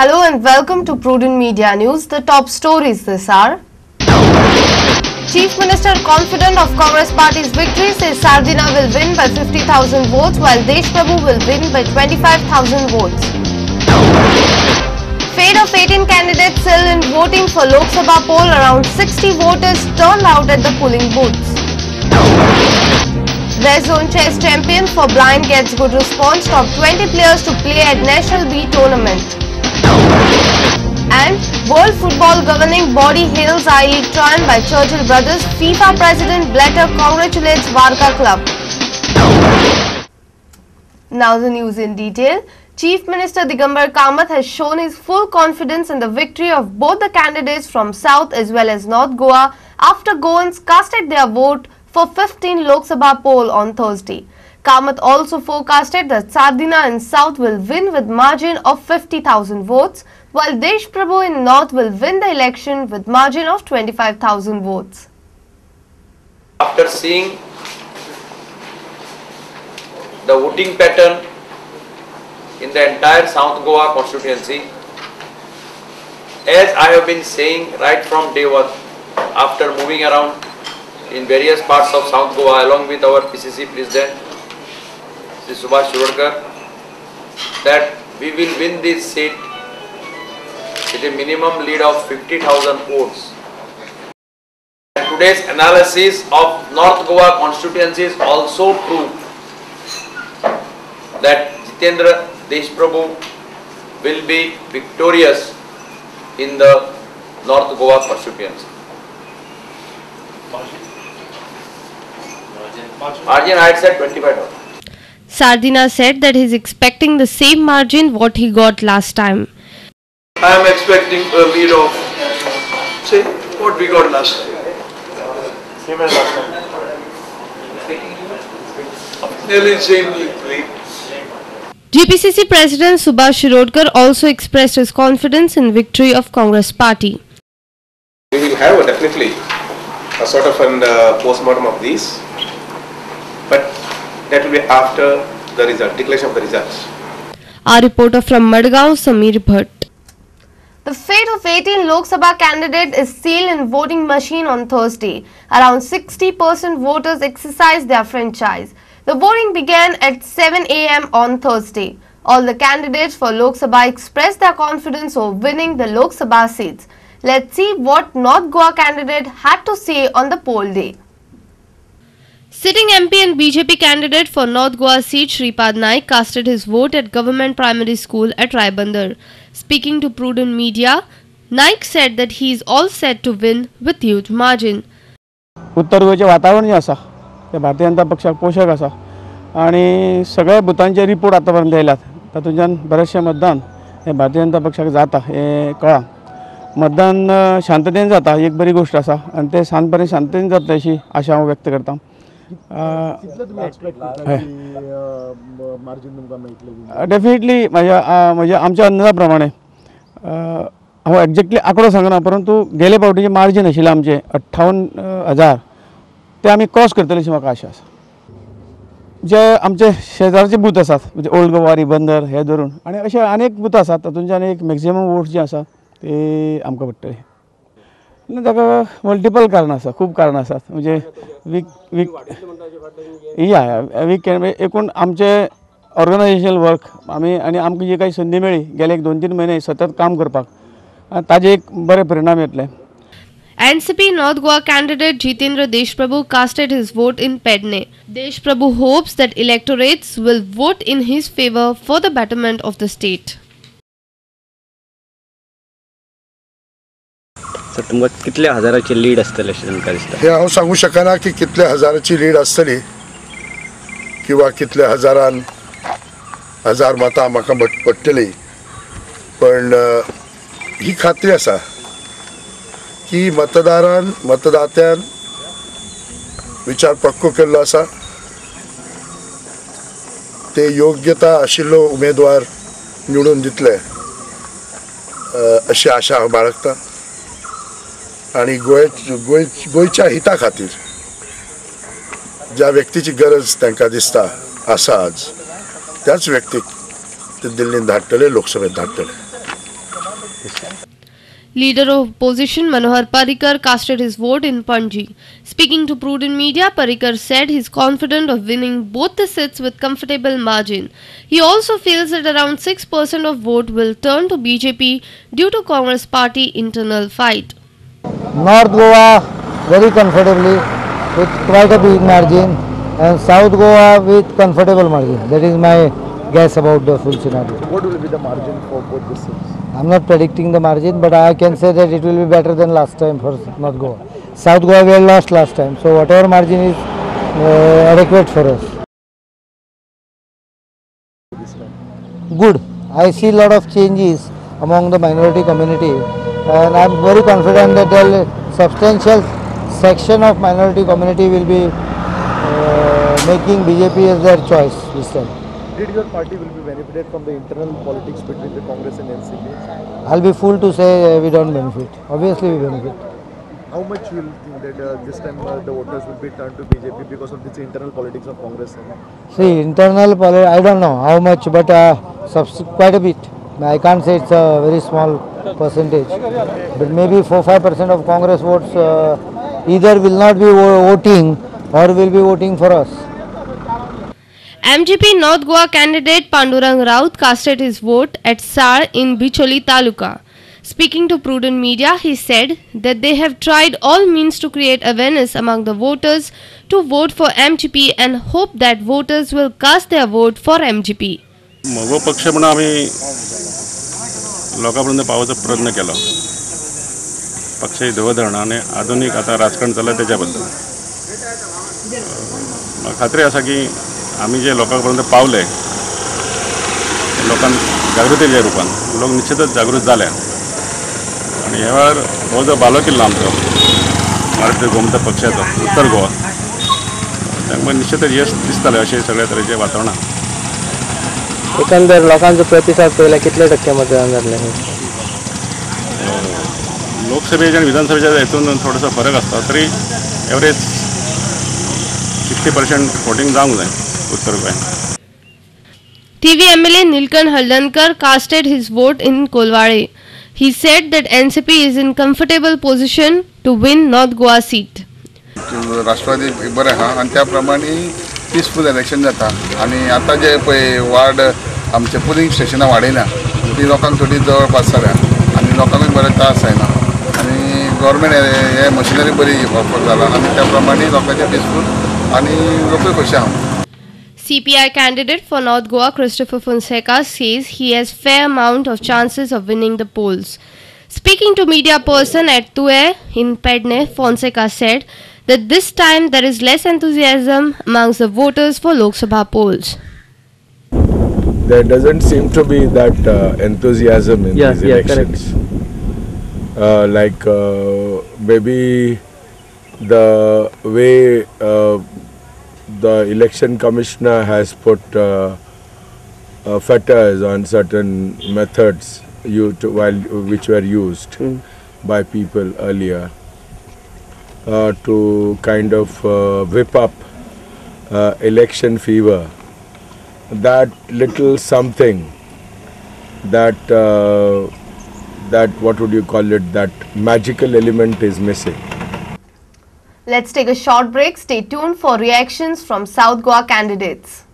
Hello and welcome to Prudent Media News. The top stories this hour. Chief Minister confident of Congress Party's victory says Sardina will win by 50,000 votes while Desh Prabhu will win by 25,000 votes. Fate of 18 candidates still in voting for Lok Sabha poll. Around 60 voters turned out at the polling booths. Red Zone Chess Champion for Blind gets good response. Top 20 players to play at National B Tournament. And World Football Governing Body hails I-League triumph by Churchill Brothers. FIFA President Blatter congratulates Varka Club. Now the news in detail. Chief Minister Digambar Kamath has shown his full confidence in the victory of both the candidates from South as well as North Goa after Goans casted their vote for 15 Lok Sabha poll on Thursday. Kamath also forecasted that Sardina in South will win with margin of 50,000 votes, while Desh Prabhu in North will win the election with margin of 25,000 votes. After seeing the voting pattern in the entire South Goa constituency, as I have been saying right from day one, after moving around in various parts of South Goa along with our PCC President, Shri Subhash Shirodkar, that we will win this seat with a minimum lead of 50,000 votes. And today's analysis of North Goa constituencies also proved that Jitendra Desh Prabhu will be victorious in the North Goa constituency. Margin I had said 25,000. Sardina said that he is expecting the same margin what he got last time. I am expecting a lead of, say, what we got last time. Same as last time. Nearly same lead. GPCC President Subhash Shirodkar also expressed his confidence in victory of Congress Party. We will have definitely a sort of a post-mortem of these, but that will be after the result, declaration of the results. Our reporter from Madgaon, Sameer Bhatt. The fate of 18 Lok Sabha candidates is sealed in voting machine on Thursday. Around 60% voters exercised their franchise. The voting began at 7 a.m. on Thursday. All the candidates for Lok Sabha expressed their confidence of winning the Lok Sabha seats. Let's see what North Goa candidate had to say on the poll day. Sitting MP and BJP candidate for North Goa seat Shripad Naik casted his vote at Government Primary School at Raibandar. Speaking to Prudent Media, Naik said that he is all set to win with huge margin. उत्तर गोयेचें वातावरण जें आसा तें भारतीय जनता पक्षाक पोशक आसा आनी सगळ्या बुथांचे report आतां पर्यंत येयल्यात तातूंतल्यान बरेचशें मतदान हें भारतीय जनता पक्षाक जाता हें कळ्ळां. मतदान शांततेन जाता ही एक बरी गोश्ट आसा आनी तें सांज पर्यंत शांततेन जाता अशी आशा हांव व्यक्त करतां. डेफिनेटली आमच्या अंदाजा प्रमाणे हांव एक्झॅक्टली आंकडो सांगना परंतु गेले फावटीचें मार्जीन आशिल्लें आमचें 58,000 ते आमी क्रॉस करतले अशी म्हाका आशा आसा. जे आमचे शेजारचे बूथ आसात म्हणजे ओल्ड गोवा रिबंदर हे धरून आनी अशे अनेक बूथ आसात तातूंतल्यान एक मॅक्झिमम वोट्स जे आसा ते आमकां पडटले. ताका मल्टिपल कारणां आसा, खूब कारणां आसात. म्हणजे एकूण आमचे ऑर्गनायजेशनल वर्क आमी आनी आमकां जी काही संदी मेळ्ळी गेले 2-3 म्हयने सतत काम करपाक ताजे एक बरे परिणाम येतले. NCP North Goa candidate Jitendra Desh Prabhu casted his vote in Pedne. Desh Prabhu hopes that electorates will vote in his favor for the betterment of the state. Sir तुमकां कितल्या हजाराची लीड आसतली अशें तुमकां दिसता? हे हांव सांगूं शकना की कितल्या हजाराची लीड आसतली किंवा कितल्या हजार मतां म्हाका पडटली, पण ही खात्री आसा की मतदात्यान विचार पक्को केल्लो आसा. ते योग्यता आशिल्लो उमेदवार निवडून दितले अशी आशा हांव बाळगतां. आणि गोंयच्या हिता खातीर ज्या व्यक्तीची गरज तांकां दिसता आसा आज त्याच व्यक्तीक ते दिल्लीन धाडटले, लोकसभेत धाडटले. Leader of opposition Manohar Parrikar casted his vote in Panji. Speaking to Prudent Media, Parrikar said he is confident of winning both the seats with comfortable margin. He also feels that around 6% of vote will turn to BJP due to Congress party internal fight. North Goa very comfortably with quite a big margin, and South Goa with comfortable margin. That is my guess about the full scenario. What will be the margin for both the seats? I am not predicting the margin, but I can say that it will be better than last time for North Goa. South Goa we had lost last time, so whatever margin is adequate for us. Good. I see a lot of changes among the minority community, and I am very confident that a substantial section of minority community will be making BJP as their choice this time. Did your party will be benefited from the internal politics between the Congress and NCP? I'll be fool to say we don't benefit. Obviously we benefit. How much you will think that this time the voters will be turned to BJP because of this internal politics of Congress? See, internal politics, I don't know how much, but quite a bit. I can't say it's a very small percentage, but maybe 4-5% of Congress votes either will not be voting or will be voting for us. MGP North Goa candidate Pandurang Raut casted his vote at Sar in Bicholi Taluka. Speaking to Prudent Media, he said that they have tried all means to create awareness among the voters to vote for MGP and hope that voters will cast their vote for MGP. मगो पक्ष म्हणून आम्ही लोकांपर्यंत पावपाचो प्रयत्न केलो. पक्षाची धोरण आणि आधुनिक आता राजकारण चाललं त्याच्याबद्दल म्हाका खात्री आसा की आम्ही जे लोकांपर्यंत पावले लोकांक जागृतीच्या रूपान लोक निश्चितच जागृत जाले आणि ह्या वेळार हो जो बालो किल्लो आमचो भारतीय गोमंतक पक्षाचो उत्तर गोवा तांकां निश्चितच यश दिसतलें अशें सगळ्या तरेचें वातावरण. एकंदर लोकांचो प्रतिसाद पळयल्यार कितले टक्के मतदान जातलें? लोकसभेच्या आणि विधानसभेच्या हेतून थोडासा फरक असता तरी एवरेज 60% वोटिंग जावंक जाय उत्तर गोंयांत. TV MLA Nilkan Haldankar casted his vote in Kolwade. He said that NCP is in comfortable position to win North Goa seat. राष्ट्रवादी बरें आहा आनी त्या प्रमाणे पीसफूल इलेक्शन जाता आनी आतां जे पळय वार्ड आमचे पोलिंग स्टेशनां वाडयल्या ती लोकांक थोडी जवळपास जाल्या आनी लोकांकूय बरें त्रास जायना आनी गव्हर्मेंट हे मशिनरी बरी वापर जाला आनी त्या प्रमाणे लोकांचे पीसफूल आनी लोकूय खोशी आहा. CPI candidate for North Goa Christopher Fonseca says he has fair amount of chances of winning the polls. Speaking to media person at Tue in Pedne, Fonseca said that this time there is less enthusiasm amongst the voters for Lok Sabha polls. There doesn't seem to be that enthusiasm in these elections. Maybe the way the election commissioner has put fetters on certain methods which were used by people earlier to kind of whip up election fever. That little something, that what would you call it, that magical element is missing. Let's take a short break. Stay tuned for reactions from South Goa candidates.